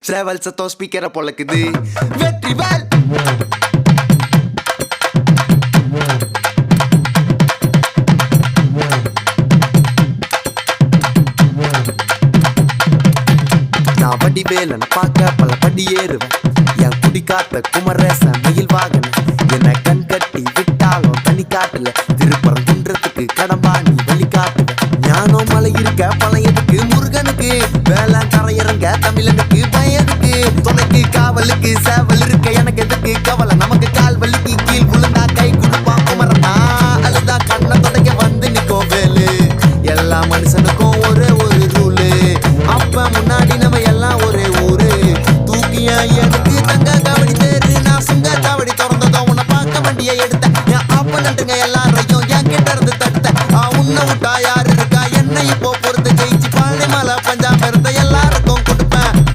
சேவல் சத்தம் ஸ்பீக்கரை பொழக்குது. வெற்றிவேல் நான் வடிவேலனை பார்க்க பல படி ஏறுவேன். என் குடி காத்த குமரேசன் மயில் வாகன என்னை கண் கட்டி விட்டாலும் தனி காட்டுல திருப்பரம் குன்றத்துக்கு கடம்பா நீ வழி காட்டுவேன். ஞானம் மலை இருக்க பழையதுக்கு முருகனுக்கு வேளாண் கரையிறங்க தமிழனுக்கு பயனுக்கு துணைக்கு காவலுக்கு சேவல் இருக்க எனக்கு